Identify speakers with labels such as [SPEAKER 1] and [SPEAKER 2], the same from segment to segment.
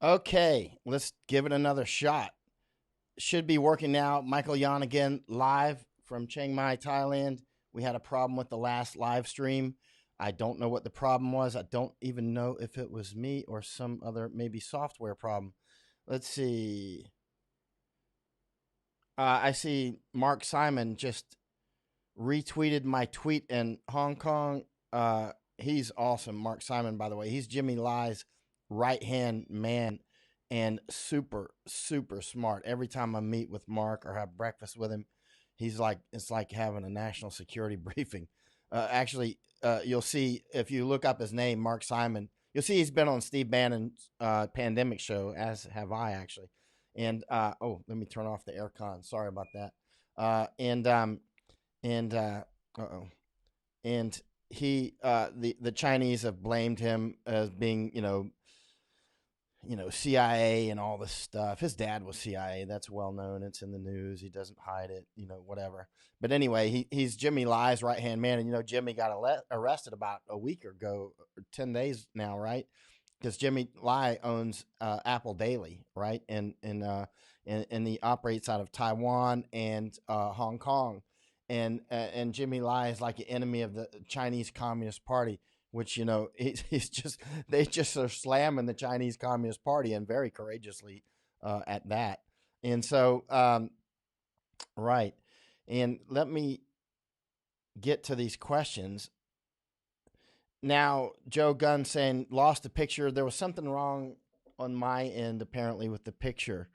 [SPEAKER 1] Okay, let's give it another shot. Should be working now. Michael.Yon again, live from Chiang Mai, Thailand. We had a problem with the last live stream. I don't know what the problem was. I don't even know if it was me or some other maybe software problem. Let's see. I see Mark Simon just retweeted my tweet in Hong Kong. He's awesome. Mark Simon, by the way. He's Jimmy Lai's right hand man and super, super smart. Every time I meet with Mark or have breakfast with him, he's like, it's like having a national security briefing. You'll see if you look up his name, Mark Simon, you'll see he's been on Steve Bannon's pandemic show, as have I actually. And let me turn off the aircon. Sorry about that. And oh, and the Chinese have blamed him as being CIA and all this stuff. His dad was CIA. That's well known. It's in the news. He doesn't hide it. Whatever. But anyway, he's Jimmy Lai's right hand man, and Jimmy got arrested about a week ago, or 10 days now, right? Because Jimmy Lai owns Apple Daily, right? And he operates out of Taiwan and Hong Kong, and Jimmy Lai is like an enemy of the Chinese Communist Party, which he's just they just are slamming the Chinese Communist Party, and very courageously at that. And so right, and let me get to these questions. Now, Joe Gunn saying lost the picture. There was something wrong on my end apparently with the picture,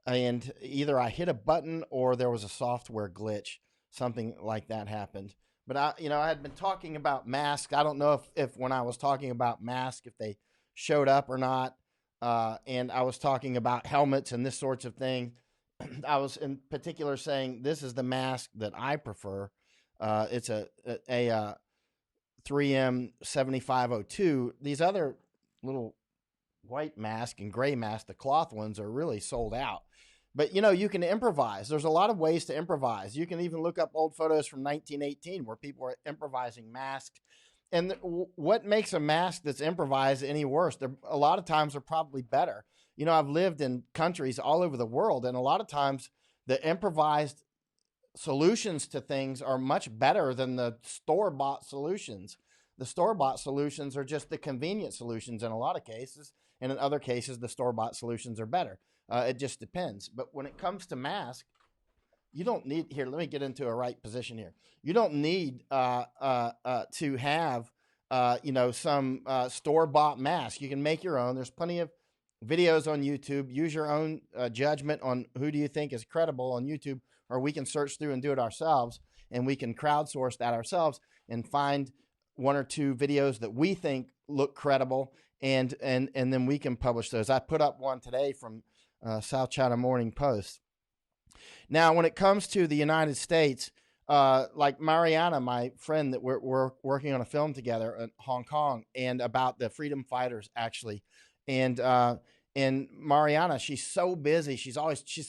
[SPEAKER 1] and either I hit a button or there was a software glitch. Something like that happened. But I had been talking about masks. I don't know if when I was talking about masks, if they showed up or not. And I was talking about helmets and this sorts of thing. I was in particular saying this is the mask that I prefer. It's a 3M 7502. These other little white mask and gray mask, the cloth ones, are really sold out. But you can improvise. There's a lot of ways to improvise. You can even look up old photos from 1918 where people are improvising masks. And what makes a mask that's improvised any worse? A lot of times they're probably better. I've lived in countries all over the world, and a lot of times the improvised solutions to things are much better than the store-bought solutions. The store-bought solutions are just the convenient solutions in a lot of cases, and in other cases, the store-bought solutions are better. It just depends. But when it comes to masks, you don't need here. Let me get into a right position here. You don't need to have some store-bought mask. You can make your own. There's plenty of videos on YouTube. Use your own judgment on who do you think is credible on YouTube, or we can search through and do it ourselves, and we can crowdsource that ourselves and find one or two videos that we think look credible, and then we can publish those. I put up one today from South China Morning Post. Now, when it comes to the United States, like Mariana, my friend that we're working on a film together in Hong Kong, and about the freedom fighters actually, and Mariana, she's so busy. She's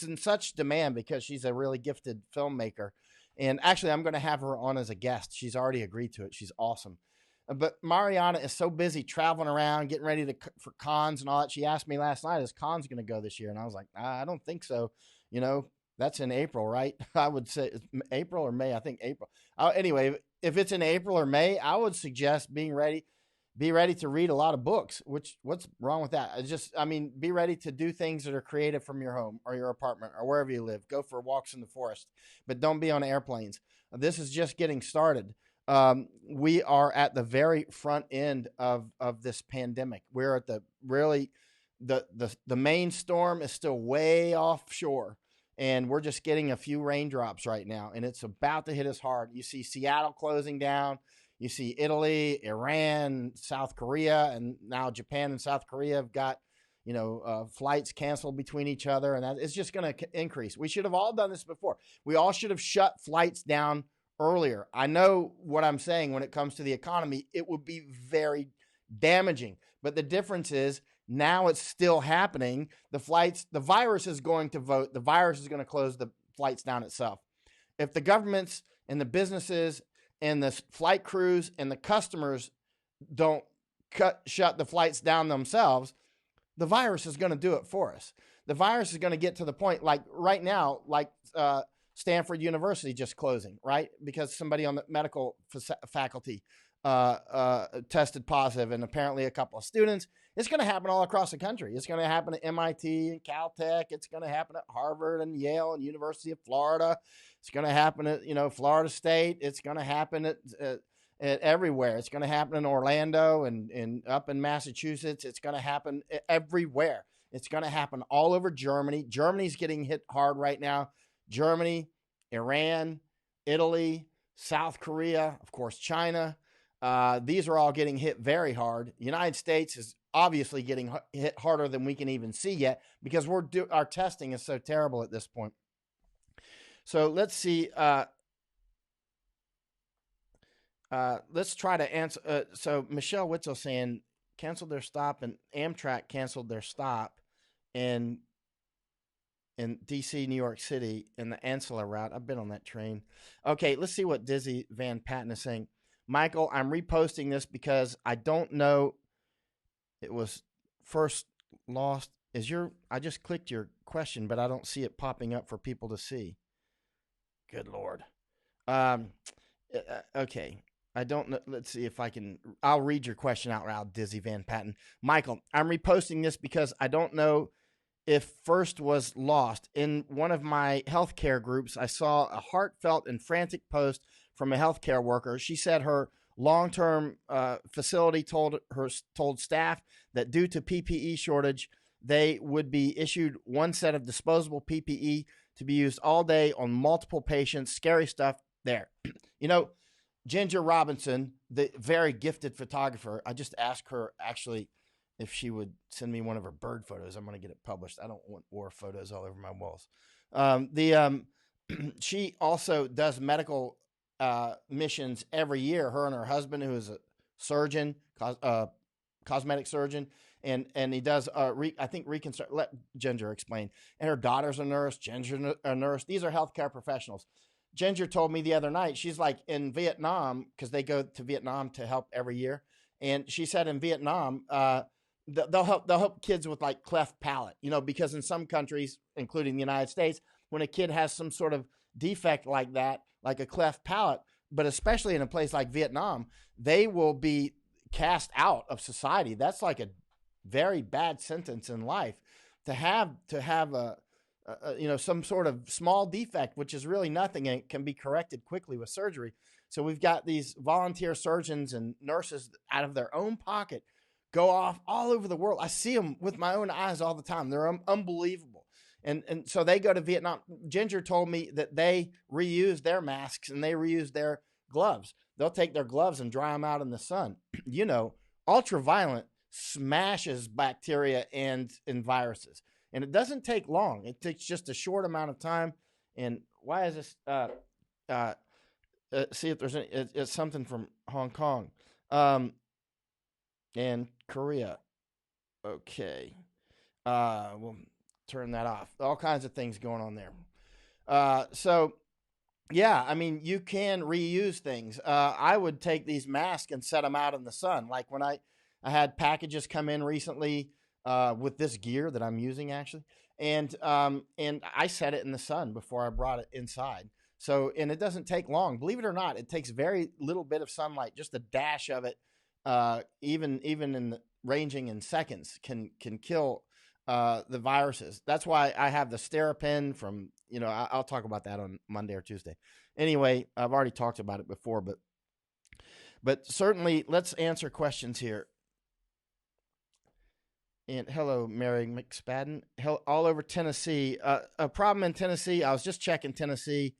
[SPEAKER 1] in such demand because she's a really gifted filmmaker. And actually, I'm going to have her on as a guest. She's already agreed to it. She's awesome. But Mariana is so busy traveling around, getting ready for cons and all that. She asked me last night, is cons going to go this year? And I was like, I don't think so. That's in April, right? I would say April or May. I think April. Anyway, if it's in April or May, I would suggest be ready to read a lot of books. What's wrong with that? Be ready to do things that are creative from your home or your apartment or wherever you live. Go for walks in the forest, but don't be on airplanes. This is just getting started. We are at the very front end of this pandemic. We're at the main storm is still way offshore, and we're just getting a few raindrops right now, and it's about to hit us hard. You see Seattle closing down. You see Italy, Iran, South Korea, and now Japan and South Korea have got, flights canceled between each other, and it's just going to increase. We should have all done this before. We all should have shut flights down earlier. I know what I'm saying when it comes to the economy. It would be very damaging, but the difference is now it's still happening. The virus is going to vote. The virus is going to close the flights down itself. If the governments and the businesses and the flight crews and the customers don't shut the flights down themselves, the virus is going to do it for us. The virus is going to get to the point, like right now, like Stanford University just closing, right? Because somebody on the medical faculty tested positive, and apparently a couple of students. It's going to happen all across the country. It's going to happen at MIT and Caltech. It's going to happen at Harvard and Yale and University of Florida. It's going to happen at, Florida State. It's going to happen at everywhere. It's going to happen in Orlando and up in Massachusetts. It's going to happen everywhere. It's going to happen all over Germany. Germany's getting hit hard right now. Germany, Iran, Italy, South Korea, of course, China. These are all getting hit very hard. The United States is obviously getting hit harder than we can even see yet because our testing is so terrible at this point. So let's see. Let's try to answer. So Michelle Witzel saying canceled their stop, and Amtrak canceled their stop in DC, New York City, in the Ancilla route. I've been on that train. Okay, let's see what Dizzy Van Patten is saying. Michael, I'm reposting this because I don't know. It was first lost. I just clicked your question, but I don't see it popping up for people to see. Good Lord. Okay. I don't know. Let's see if I'll read your question out loud, Dizzy Van Patten. Michael, I'm reposting this because I don't know if first was lost. In one of my healthcare groups, I saw a heartfelt and frantic post from a healthcare worker. She said her long-term facility told staff that due to PPE shortage, they would be issued one set of disposable PPE to be used all day on multiple patients. Scary stuff there. Ginger Robinson, the very gifted photographer, I just asked her actually if she would send me one of her bird photos. I'm going to get it published. I don't want war photos all over my walls. She also does medical missions every year. Her and her husband, who is a surgeon, cosmetic surgeon, and he does reconstruct. Let Ginger explain. And her daughter's a nurse. Ginger's a nurse. These are healthcare professionals. Ginger told me the other night, she's like in Vietnam, because they go to Vietnam to help every year. And she said in Vietnam, they'll help kids with like cleft palate, because in some countries, including the United States, when a kid has some sort of defect like that, like a cleft palate, but especially in a place like Vietnam, they will be cast out of society. That's like a very bad sentence in life to have some sort of small defect, which is really nothing and it can be corrected quickly with surgery. So we've got these volunteer surgeons and nurses out of their own pocket go off all over the world. I see them with my own eyes all the time. They're unbelievable. And so they go to Vietnam. Ginger told me that they reuse their masks and they reuse their gloves. They'll take their gloves and dry them out in the sun. Ultraviolet smashes bacteria and viruses. And it doesn't take long. It takes just a short amount of time. And why is this? See if there's any. It's something from Hong Kong, and Korea. Okay, we'll turn that off. All kinds of things going on there. So yeah, I mean, you can reuse things. I would take these masks and set them out in the sun. Like when I had packages come in recently. With this gear that I'm using actually. And I set it in the sun before I brought it inside. So, and it doesn't take long, believe it or not, it takes very little bit of sunlight, just a dash of it, even in ranging in seconds can kill, the viruses. That's why I have the Sterapin from, I'll talk about that on Monday or Tuesday. Anyway, I've already talked about it before, but certainly let's answer questions here. And hello, Mary McSpadden. All over Tennessee. A problem in Tennessee. I was just checking Tennessee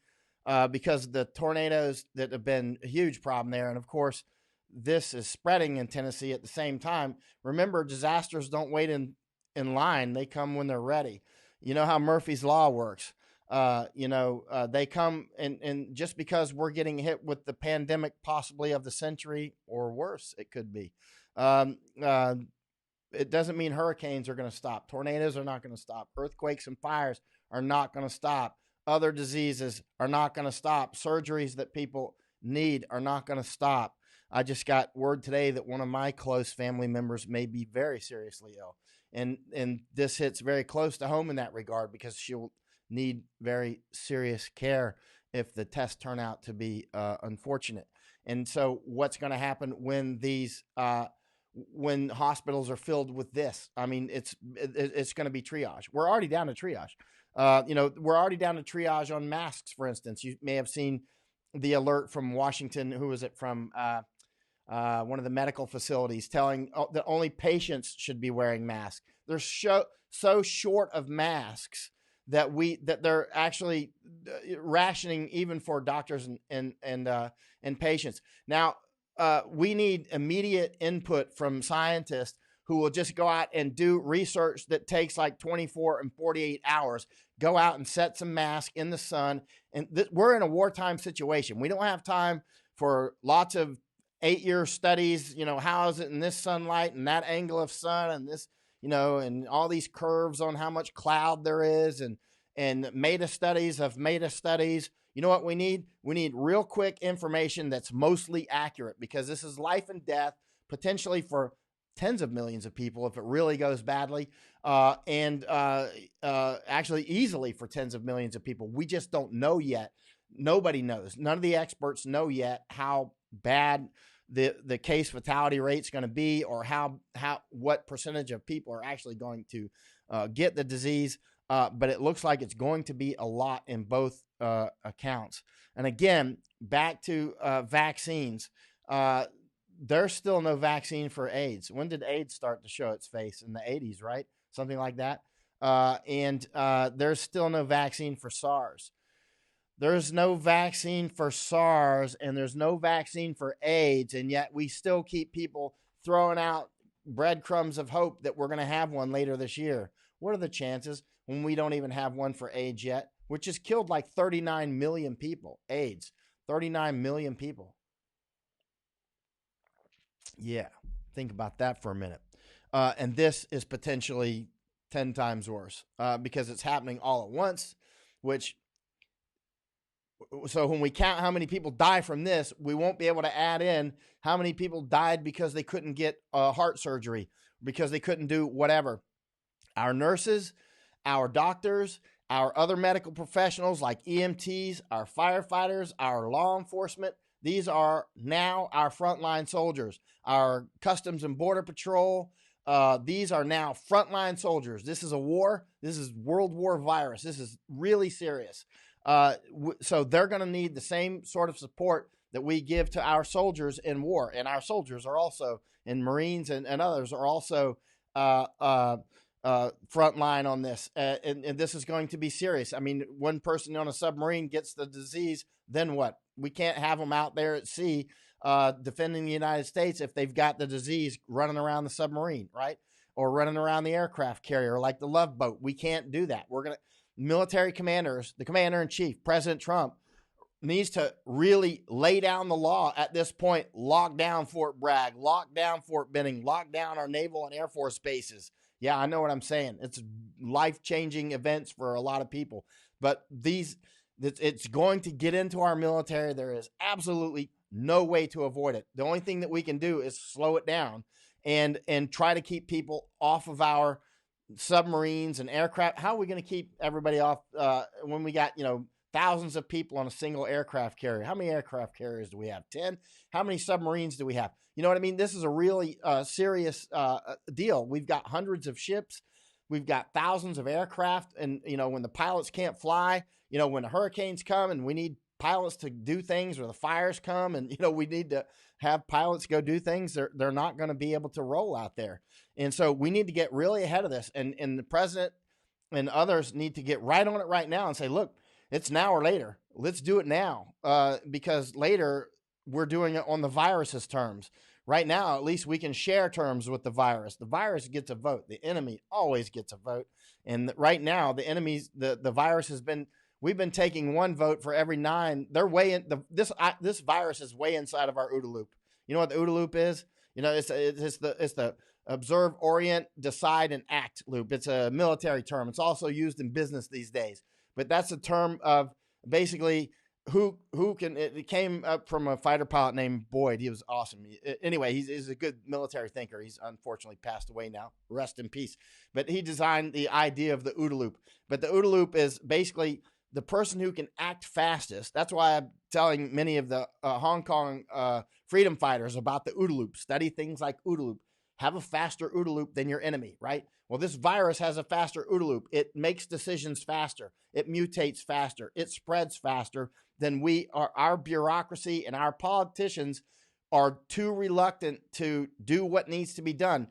[SPEAKER 1] because the tornadoes that have been a huge problem there. And of course, this is spreading in Tennessee at the same time. Remember, disasters don't wait in line. They come when they're ready. You know how Murphy's Law works. They come and just because we're getting hit with the pandemic possibly of the century or worse, it could be. It doesn't mean hurricanes are going to stop. Tornadoes are not going to stop. Earthquakes and fires are not going to stop. Other diseases are not going to stop. Surgeries that people need are not going to stop. I just got word today that one of my close family members may be very seriously ill. and this hits very close to home in that regard, because she'll need very serious care if the tests turn out to be unfortunate. And so what's going to happen when these when hospitals are filled with this? I mean, it's going to be triage. We're already down to triage. We're already down to triage on masks, for instance. You may have seen the alert from Washington. Who was it from? One of the medical facilities telling that only patients should be wearing masks. They're so short of masks that they're actually rationing even for doctors and patients. Now, we need immediate input from scientists who will just go out and do research that takes like 24 and 48 hours. Go out and set some masks in the sun. And we're in a wartime situation. We don't have time for lots of 8-year studies. How is it in this sunlight and that angle of sun and this, and all these curves on how much cloud there is, and meta studies of meta studies. You know what we need? We need real quick information that's mostly accurate, because this is life and death, potentially for tens of millions of people if it really goes badly, and actually easily for tens of millions of people. We just don't know yet. Nobody knows. None of the experts know yet how bad the case fatality rate is going to be, or what percentage of people are actually going to get the disease. But it looks like it's going to be a lot in both accounts. And again, back to vaccines. There's still no vaccine for AIDS. When did AIDS start to show its face? In the 80s, right? Something like that. And there's still no vaccine for SARS. There's no vaccine for SARS, and there's no vaccine for AIDS, and yet we still keep people throwing out breadcrumbs of hope that we're going to have one later this year. What are the chances when we don't even have one for AIDS yet, which has killed like 39 million people? AIDS, 39 million people. Yeah, think about that for a minute. And this is potentially 10 times worse because it's happening all at once, so when we count how many people die from this, we won't be able to add in how many people died because they couldn't get heart surgery, because they couldn't do whatever. Our nurses, our doctors, our other medical professionals like EMTs, our firefighters, our law enforcement, these are now our frontline soldiers. Our Customs and Border Patrol, these are now frontline soldiers. This is a war. This is World War virus. This is really serious. So they're going to need the same sort of support that we give to our soldiers in war. And our soldiers are also, and Marines and others are also frontline on this. And this is going to be serious. I mean, one person on a submarine gets the disease, then what? We can't have them out there at sea defending the United States if they've got the disease running around the submarine, right? Or running around the aircraft carrier like the Love Boat. We can't do that. Military commanders, the commander-in-chief, President Trump, needs to really lay down the law at this point. Lock down Fort Bragg, lock down Fort Benning, lock down our naval and Air Force bases. Yeah, I know what I'm saying. It's life-changing events for a lot of people. But it's going to get into our military. There is absolutely no way to avoid it. The only thing that we can do is slow it down and try to keep people off of our submarines and aircraft. How are we going to keep everybody off when we got, thousands of people on a single aircraft carrier? How many aircraft carriers do we have? 10? How many submarines do we have? You know what I mean? This is a really serious deal. We've got hundreds of ships. We've got thousands of aircraft. And, when the pilots can't fly, when the hurricanes come and we need pilots to do things, or the fires come and, we need to have pilots go do things, they're not going to be able to roll out there. And so we need to get really ahead of this. And the president and others need to get right on it right now and say, look, it's now or later. Let's do it now because later we're doing it on the virus's terms. Right now, at least we can share terms with the virus. The virus gets a vote. The enemy always gets a vote. And right now, the virus we've been taking one vote for every 9. They're way in this virus is way inside of our OODA loop. You know what the OODA loop is? It's the observe, orient, decide, and act loop. It's a military term. It's also used in business these days. But that's a term of basically who can, it came up from a fighter pilot named Boyd. He was awesome. Anyway, he's a good military thinker. He's unfortunately passed away now. Rest in peace. But he designed the idea of the OODA loop. But the OODA loop is basically the person who can act fastest. That's why I'm telling many of the Hong Kong freedom fighters about the OODA loop. Study things like OODA loop. Have a faster OODA loop than your enemy, right? Well, this virus has a faster OODA loop. It makes decisions faster. It mutates faster. It spreads faster than we are. Our bureaucracy and our politicians are too reluctant to do what needs to be done.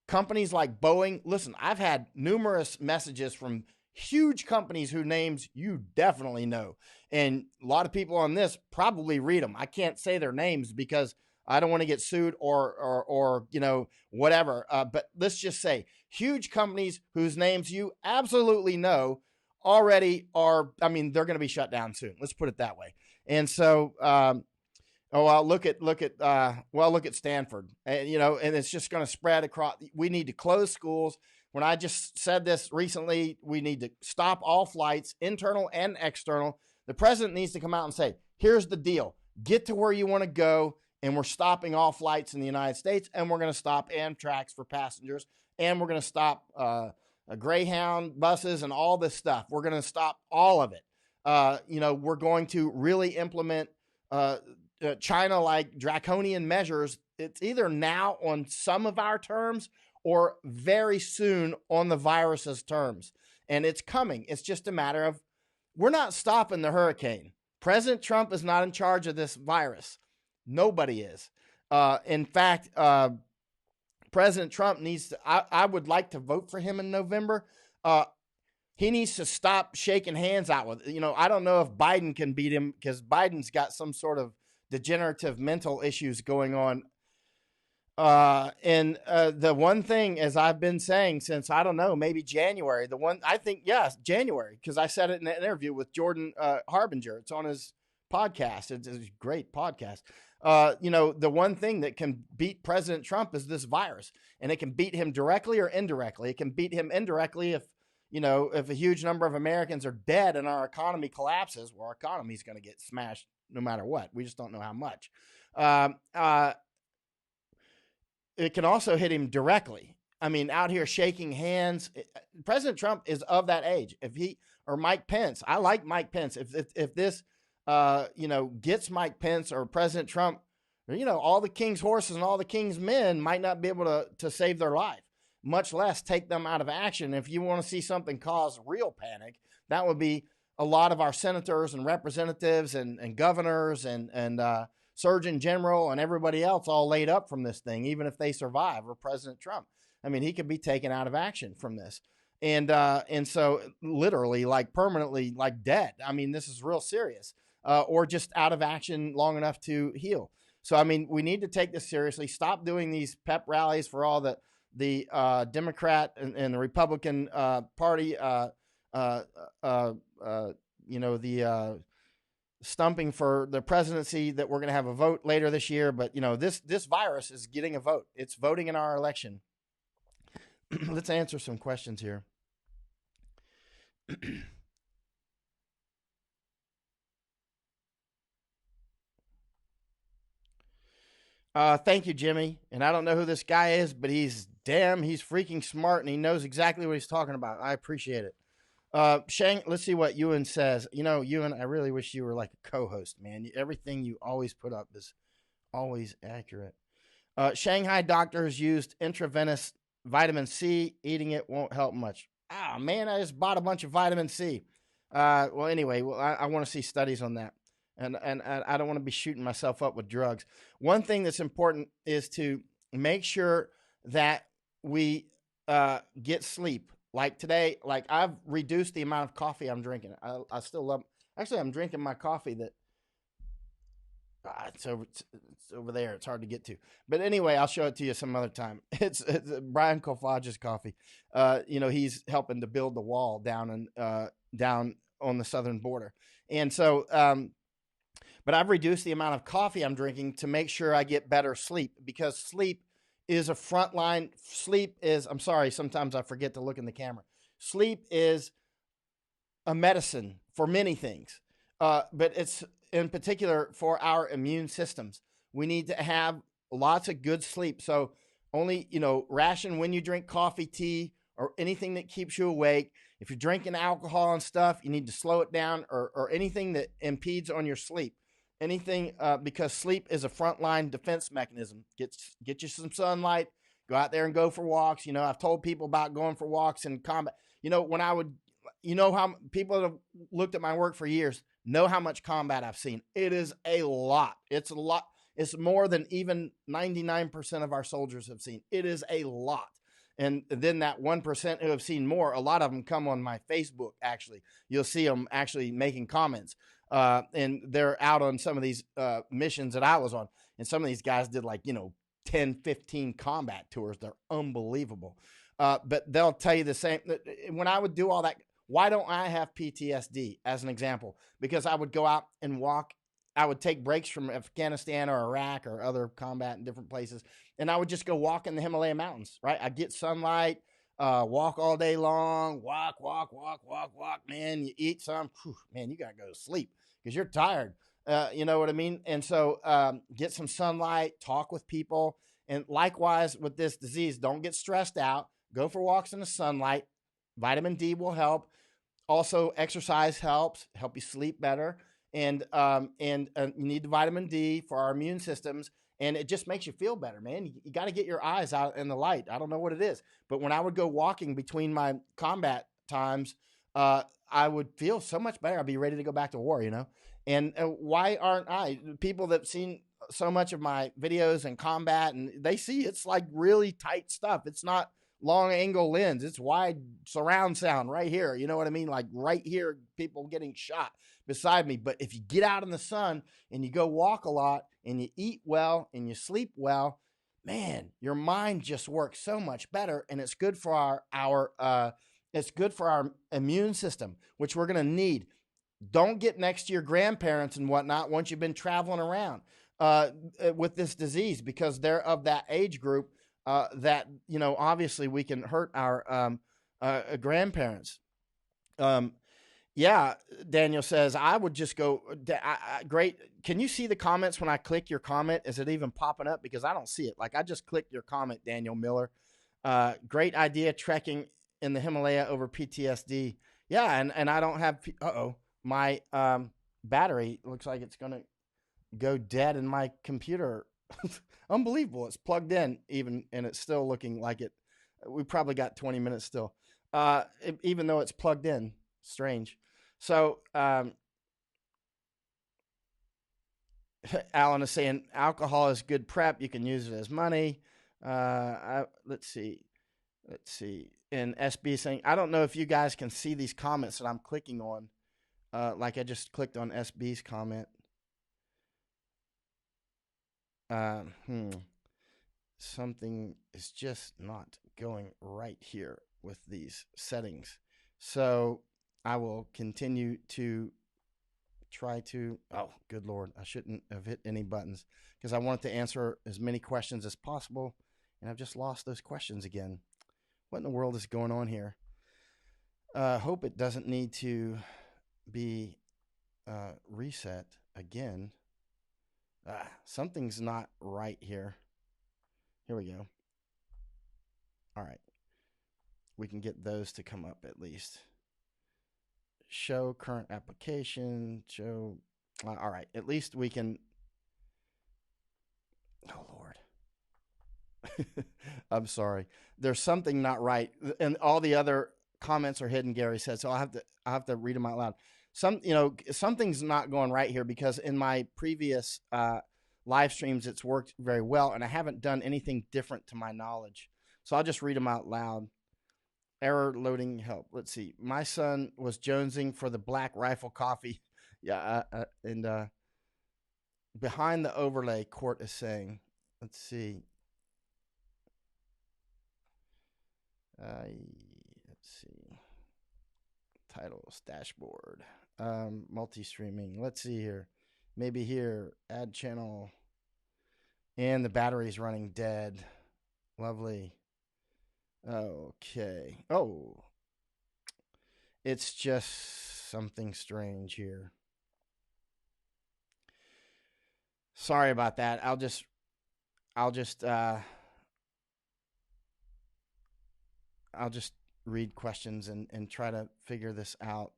[SPEAKER 1] Companies like Boeing, listen, I've had numerous messages from huge companies whose names you definitely know. And a lot of people on this probably read them. I can't say their names because I don't want to get sued or you know, whatever. But let's just say huge companies whose names you absolutely know already are, I mean, they're going to be shut down soon. Let's put it that way. And so, look at Stanford, and, you know, and it's just going to spread across. We need to close schools. When I just said this recently, we need to stop all flights, internal and external. The president needs to come out and say, here's the deal. Get to where you want to go. And we're stopping all flights in the United States, and we're going to stop Amtrak's for passengers, and we're going to stop Greyhound buses and all this stuff. We're going to stop all of it. You know, we're going to really implement China-like draconian measures. It's either now on some of our terms or very soon on the virus's terms. And it's coming. It's just a matter of, we're not stopping the hurricane. President Trump is not in charge of this virus. Nobody is. In fact, President Trump needs to, I would like to vote for him in November. He needs to stop shaking hands out with, you know, I don't know if Biden can beat him because Biden's got some sort of degenerative mental issues going on. And the one thing, as I've been saying since, I don't know, maybe January, January, because I said it in an interview with Jordan Harbinger. It's on his podcast. It's a great podcast. You know, the one thing that can beat President Trump is this virus, and it can beat him directly or indirectly. It can beat him indirectly if, you know, if a huge number of Americans are dead and our economy collapses, well, our economy is going to get smashed no matter what. We just don't know how much. It can also hit him directly. I mean, out here shaking hands. President Trump is of that age. If he, or Mike Pence, I like Mike Pence. If this, you know, gets Mike Pence or President Trump, you know, all the king's horses and all the king's men might not be able to save their life, much less take them out of action. If you want to see something cause real panic, that would be a lot of our senators and representatives and governors and Surgeon General and everybody else all laid up from this thing, even if they survive, or President Trump. I mean, he could be taken out of action from this. And so literally, like permanently, like dead. I mean, this is real serious. Or just out of action long enough to heal. So, I mean, we need to take this seriously. Stop doing these pep rallies for all the Democrat and the Republican Party, you know, the stumping for the presidency that we're going to have a vote later this year. But, you know, this virus is getting a vote. It's voting in our election. Let's answer some questions here. Thank you, Jimmy. And I don't know who this guy is, but he's freaking smart, and he knows exactly what he's talking about. I appreciate it. Shang, let's see what Ewan says. You know, Ewan, I really wish you were like a co-host, man. Everything you always put up is always accurate. Shanghai doctors used intravenous vitamin C. Eating it won't help much. Ah, man, I just bought a bunch of vitamin C. Well, anyway, I want to see studies on that. And I don't want to be shooting myself up with drugs. One thing that's important is to make sure that we get sleep. Like today, like I've reduced the amount of coffee I'm drinking. I still love. Actually, I'm drinking my coffee that it's over there. It's hard to get to. But anyway, I'll show it to you some other time. It's Brian Kolfage's coffee. You know, he's helping to build the wall down on the southern border, and so. But I've reduced the amount of coffee I'm drinking to make sure I get better sleep, because sleep is a frontline. I'm sorry, sometimes I forget to look in the camera. Sleep is a medicine for many things. But in particular for our immune systems. We need to have lots of good sleep. So only, ration when you drink coffee, tea, or anything that keeps you awake. If you're drinking alcohol and stuff, you need to slow it down, or anything that impedes on your sleep. Anything, because sleep is a frontline defense mechanism. Get you some sunlight. Go out there and go for walks. I've told people about going for walks in combat. When I would, how people that have looked at my work for years know how much combat I've seen. It is a lot. It's a lot. It's more than even 99% of our soldiers have seen. It is a lot. And then that 1% who have seen more, a lot of them come on my Facebook, actually. You'll see them actually making comments. And they're out on some of these missions that I was on. And some of these guys did 10, 15 combat tours. They're unbelievable. But they'll tell you the same. When I would do all that, why don't I have PTSD as an example? Because I would go out and walk. I would take breaks from Afghanistan or Iraq or other combat in different places. And I would just go walk in the Himalaya mountains, right? I'd get sunlight, walk all day long, walk. Man, you eat some, man, you got to go to sleep because you're tired. You know what I mean? And so get some sunlight, talk with people. And likewise with this disease, don't get stressed out. Go for walks in the sunlight. Vitamin D will help. Also, exercise help you sleep better. And you need the vitamin D for our immune systems. And it just makes you feel better, man. You got to get your eyes out in the light. I don't know what it is. But when I would go walking between my combat times, I would feel so much better. I'd be ready to go back to war, And why aren't I? People that have seen so much of my videos and combat, and they see it's like really tight stuff. It's not long angle lens. It's wide surround sound right here. You know what I mean? Like right here, people getting shot beside me. But if you get out in the sun and you go walk a lot and you eat well and you sleep well, man, your mind just works so much better. And it's good for our immune system, which we're going to need. Don't get next to your grandparents and whatnot once you've been traveling around with this disease, because they're of that age group that, obviously we can hurt our grandparents. Yeah, Daniel says, I would just go, great. Can you see the comments when I click your comment? Is it even popping up? Because I don't see it. Like I just clicked your comment, Daniel Miller. Great idea, trekking in the Himalaya over PTSD. Yeah, and I don't have, my battery looks like it's going to go dead in my computer. Unbelievable. It's plugged in even, and it's still looking like it. We probably got 20 minutes still, even though it's plugged in. Strange. So Alan is saying alcohol is good prep. You can use it as money. Let's see. And SB saying, I don't know if you guys can see these comments that I'm clicking on. Like I just clicked on SB's comment. Something is just not going right here with these settings. So I will continue to try to, oh, good Lord, I shouldn't have hit any buttons because I wanted to answer as many questions as possible, and I've just lost those questions again. What in the world is going on here? Hope it doesn't need to be reset again. Something's not right here. Here we go. All right. We can get those to come up at least. Show current application. Show. All right. At least we can. Oh, Lord. I'm sorry. There's something not right. And all the other comments are hidden, Gary said. So I have to read them out loud. Something's not going right here because in my previous live streams, it's worked very well, and I haven't done anything different to my knowledge. So I'll just read them out loud. Error loading help. Let's see. My son was jonesing for the Black Rifle coffee. Yeah, and behind the overlay, court is saying. Let's see. Let's see. Titles, dashboard, multi-streaming. Let's see here. Maybe here, add channel. And the battery's running dead. Lovely. Okay. Oh. It's just something strange here. Sorry about that. I'll just I'll just read questions and try to figure this out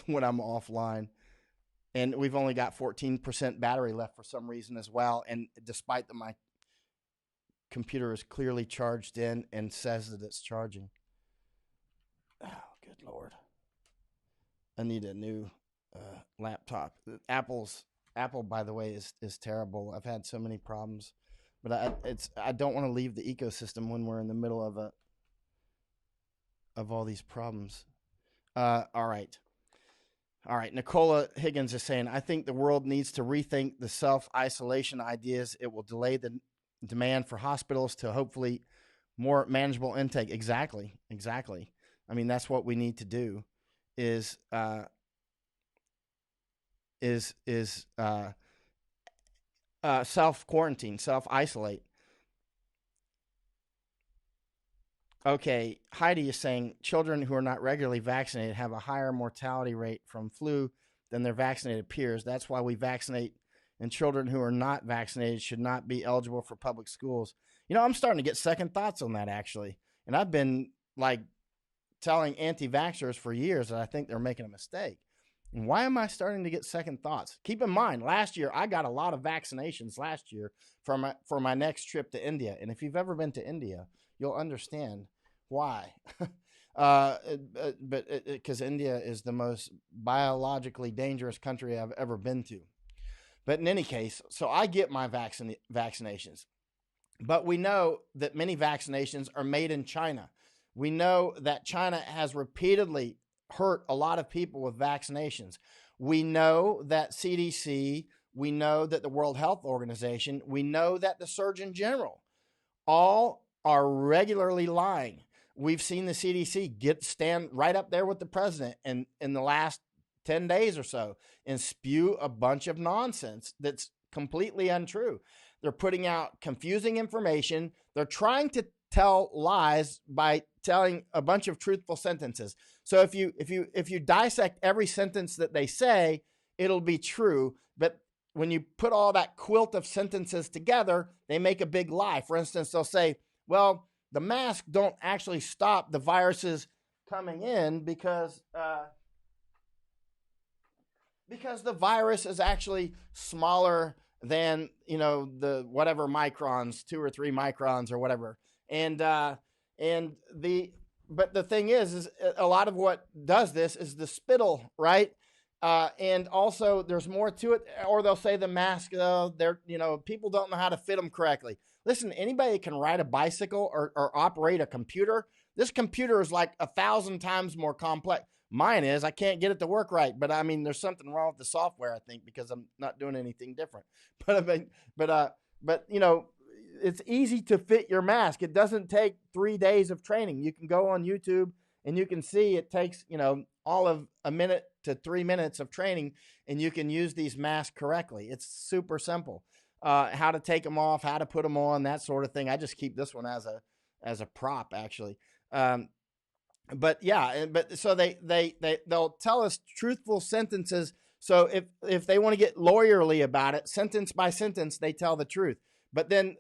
[SPEAKER 1] when I'm offline. And we've only got 14% battery left for some reason as well. And despite that, my computer is clearly charged in and says that it's charging. Oh, good Lord. I need a new laptop. Apple, by the way, is terrible. I've had so many problems, but I don't want to leave the ecosystem when we're in the middle of all these problems. All right. Nicola Higgins is saying, I think the world needs to rethink the self-isolation ideas. It will delay the demand for hospitals to hopefully more manageable intake. Exactly. I mean, that's what we need to do is self-quarantine, self-isolate. Okay, Heidi is saying children who are not regularly vaccinated have a higher mortality rate from flu than their vaccinated peers. That's why we vaccinate, and children who are not vaccinated should not be eligible for public schools. You know, I'm starting to get second thoughts on that, actually. And I've been like telling anti-vaxxers for years that I think they're making a mistake. And why am I starting to get second thoughts? Keep in mind, last year I got a lot of vaccinations last year for my next trip to India. And if you've ever been to India, you'll understand why. But because India is the most biologically dangerous country I've ever been to. But in any case, so I get my vaccinations. But we know that many vaccinations are made in China. We know that China has repeatedly hurt a lot of people with vaccinations. We know that CDC, we know that the World Health Organization, we know that the Surgeon General all are regularly lying. We've seen the CDC stand right up there with the president in the last 10 days or so and spew a bunch of nonsense that's completely untrue. They're putting out confusing information. They're trying to tell lies by telling a bunch of truthful sentences. So if you dissect every sentence that they say, it'll be true. But when you put all that quilt of sentences together, they make a big lie. For instance, they'll say, well, the masks don't actually stop the viruses coming in because the virus is actually smaller than, the whatever microns, 2 or 3 microns or whatever. But the thing is a lot of what does this is the spittle, right? And also there's more to it. Or they'll say the mask, people don't know how to fit them correctly. Listen, anybody can ride a bicycle or operate a computer. This computer is like 1,000 times more complex. Mine is. I can't get it to work right. But I mean, there's something wrong with the software, I think, because I'm not doing anything different. But it's easy to fit your mask. It doesn't take 3 days of training. You can go on YouTube and you can see it takes, all of a minute to 3 minutes of training, and you can use these masks correctly. It's super simple. How to take them off, how to put them on, that sort of thing. I just keep this one as a prop, actually. But so they'll tell us truthful sentences. So if they want to get lawyerly about it, sentence by sentence, they tell the truth. But then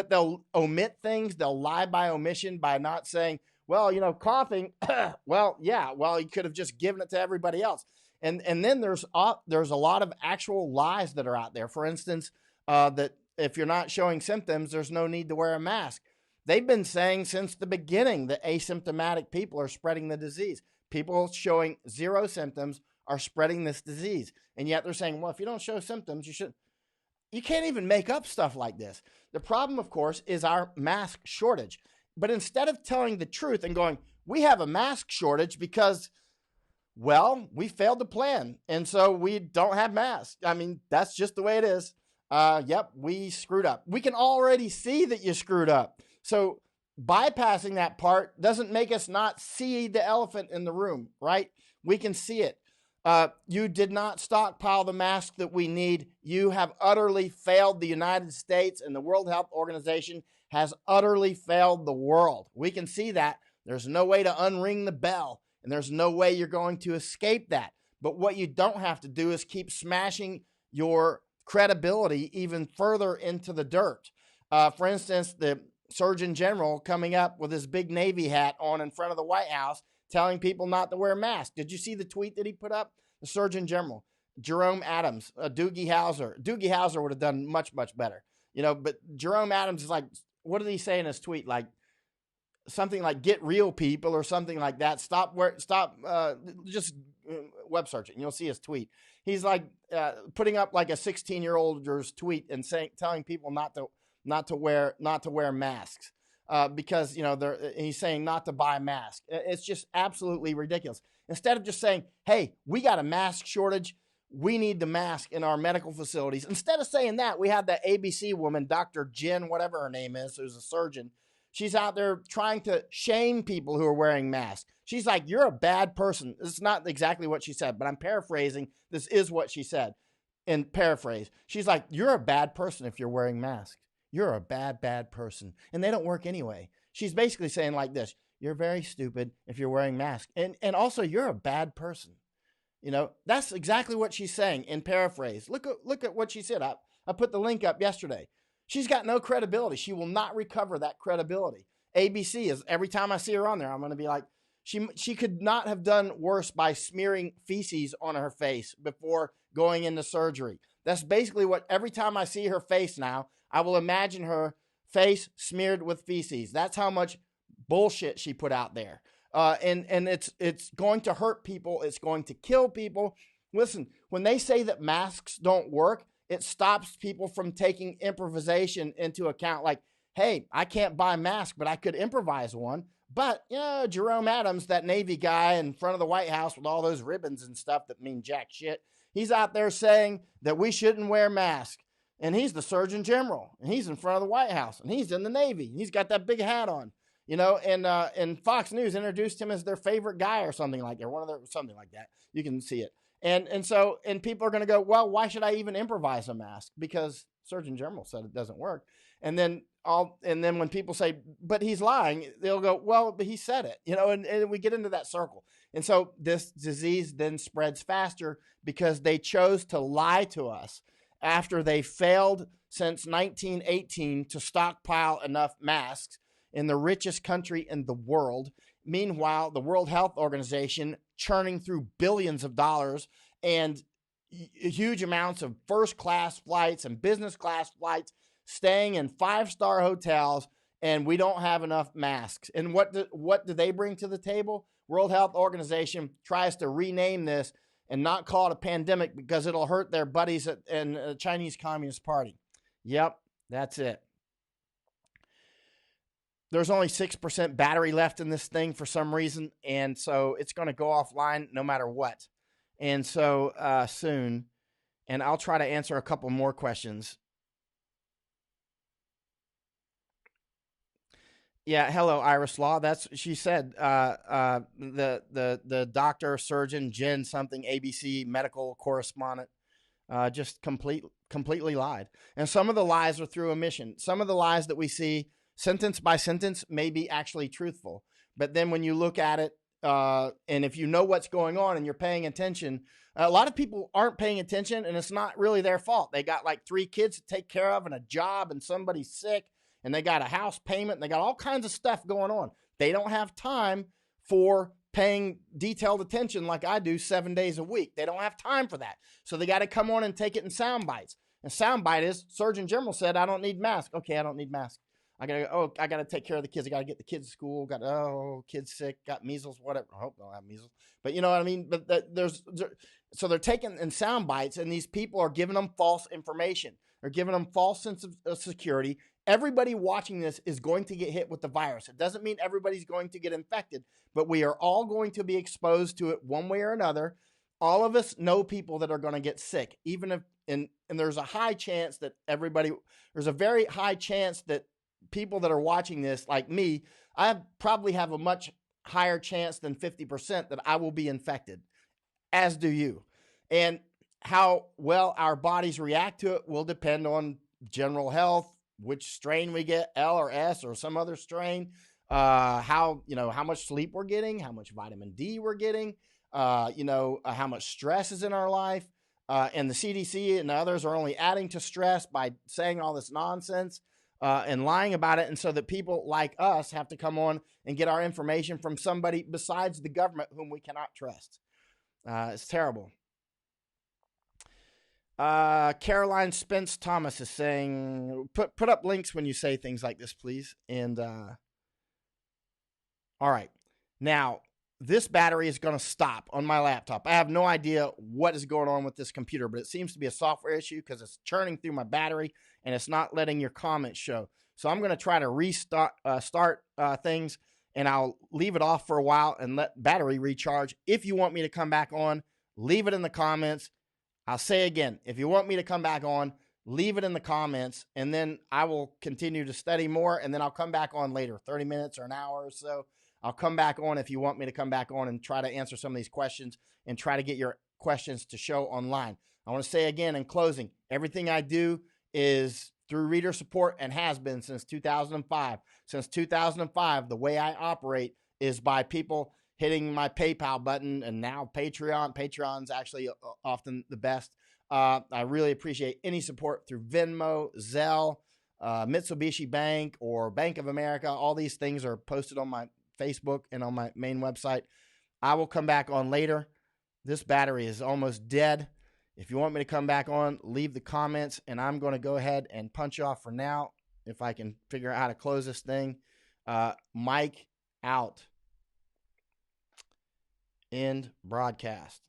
[SPEAKER 1] they'll omit things. They'll lie by omission by not saying, well, coughing. You could have just given it to everybody else. And then there's a lot of actual lies that are out there. For instance, that if you're not showing symptoms, there's no need to wear a mask. They've been saying since the beginning that asymptomatic people are spreading the disease. People showing 0 symptoms are spreading this disease. And yet they're saying, well, if you don't show symptoms, you should. You can't even make up stuff like this. The problem, of course, is our mask shortage. But instead of telling the truth and going, we have a mask shortage because, well, we failed to plan, and so we don't have masks. I mean, that's just the way it is. Yep, we screwed up. We can already see that you screwed up. So bypassing that part doesn't make us not see the elephant in the room, right? We can see it. You did not stockpile the masks that we need. You have utterly failed the United States, and the World Health Organization has utterly failed the world. We can see that. There's no way to unring the bell, and there's no way you're going to escape that. But what you don't have to do is keep smashing your credibility even further into the dirt. For instance, the Surgeon General coming up with his big Navy hat on in front of the White House, telling people not to wear masks. Did you see the tweet that he put up? The Surgeon General, Jerome Adams, Doogie Howser. Doogie Howser would have done much, much better, but Jerome Adams is like, what did he say in his tweet? Like something like "get real, people" or something like that. Just web search it and you'll see his tweet. He's like putting up like a 16-year-old's tweet and telling people not to wear masks because he's saying not to buy masks. It's just absolutely ridiculous. Instead of just saying, "Hey, we got a mask shortage. We need the mask in our medical facilities." Instead of saying that, we have that ABC woman, Dr. Jen, whatever her name is, who's a surgeon. She's out there trying to shame people who are wearing masks. She's like, "You're a bad person." It's not exactly what she said, but I'm paraphrasing. This is what she said in paraphrase. She's like, "You're a bad person if you're wearing masks. You're a bad, bad person. And they don't work anyway." She's basically saying like this: "You're very stupid if you're wearing masks. And also, you're a bad person." That's exactly what she's saying in paraphrase. Look at what she said. I put the link up yesterday. She's got no credibility. She will not recover that credibility. ABC is, every time I see her on there, I'm going to be like, she could not have done worse by smearing feces on her face before going into surgery. That's basically what, every time I see her face now, I will imagine her face smeared with feces. That's how much bullshit she put out there. And it's going to hurt people. It's going to kill people. Listen, when they say that masks don't work, it stops people from taking improvisation into account. Like, hey, I can't buy a mask, but I could improvise one. But, Jerome Adams, that Navy guy in front of the White House with all those ribbons and stuff that mean jack shit, he's out there saying that we shouldn't wear masks. And he's the Surgeon General, and he's in front of the White House, and he's in the Navy, and he's got that big hat on, and Fox News introduced him as their favorite guy or something like that, something like that. You can see it. And so people are going to go, well, why should I even improvise a mask? Because Surgeon General said it doesn't work. And then when people say, but he's lying, they'll go, well, but he said it, and we get into that circle. And so this disease then spreads faster because they chose to lie to us after they failed since 1918 to stockpile enough masks in the richest country in the world. Meanwhile, the World Health Organization churning through billions of dollars and huge amounts of first-class flights and business-class flights, staying in 5-star hotels, and we don't have enough masks. And what do they bring to the table? World Health Organization tries to rename this and not call it a pandemic because it'll hurt their buddies in the Chinese Communist Party. Yep, that's it. There's only 6% battery left in this thing for some reason, and so it's going to go offline no matter what. And so soon, and I'll try to answer a couple more questions. Yeah, hello, Iris Law. She said the doctor, surgeon, Jen something, ABC medical correspondent, just completely lied. And some of the lies are through omission. Some of the lies that we see sentence by sentence may be actually truthful. But then when you look at it, and if you know what's going on and you're paying attention, a lot of people aren't paying attention, and it's not really their fault. They got like 3 kids to take care of and a job, and somebody's sick, and they got a house payment, and they got all kinds of stuff going on. They don't have time for paying detailed attention like I do 7 days a week. They don't have time for that. So they got to come on and take it in sound bites. And sound bite is, Surgeon General said, I don't need masks. Okay, I don't need masks. I gotta take care of the kids. I gotta get the kids to school. Kids sick, got measles, whatever. I hope they don't have measles, but you know what I mean. But so they're taking in sound bites, and these people are giving them false information. They're giving them false sense of security. Everybody watching this is going to get hit with the virus. It doesn't mean everybody's going to get infected, but we are all going to be exposed to it one way or another. All of us know people that are going to get sick, even if and there's a high chance that there's a very high chance that people that are watching this, like me, I probably have a much higher chance than 50% that I will be infected, as do you. And how well our bodies react to it will depend on general health, which strain we get, L or S or some other strain, how much sleep we're getting, how much vitamin D we're getting, how much stress is in our life. And the CDC and others are only adding to stress by saying all this nonsense and lying about it. And so that people like us have to come on and get our information from somebody besides the government whom we cannot trust. It's terrible. Caroline Spence Thomas is saying, put up links when you say things like this, please. And all right. Now, this battery is going to stop on my laptop. I have no idea what is going on with this computer, but it seems to be a software issue because it's churning through my battery and it's not letting your comments show. So I'm going to try to restart things, and I'll leave it off for a while and let battery recharge. If you want me to come back on, leave it in the comments. I'll say again, if you want me to come back on, leave it in the comments, and then I will continue to study more, and then I'll come back on later, 30 minutes or an hour or so. I'll come back on if you want me to come back on and try to answer some of these questions and try to get your questions to show online. I want to say again in closing, everything I do is through reader support and has been since 2005. Since 2005, the way I operate is by people hitting my PayPal button and now Patreon. Patreon's actually often the best. I really appreciate any support through Venmo, Zelle, Mitsubishi Bank, or Bank of America. All these things are posted on my Facebook and on my main website. I will come back on later. This battery is almost dead. If you want me to come back on, leave the comments, and I'm going to go ahead and punch off for now if I can figure out how to close this thing. Mike out. End broadcast.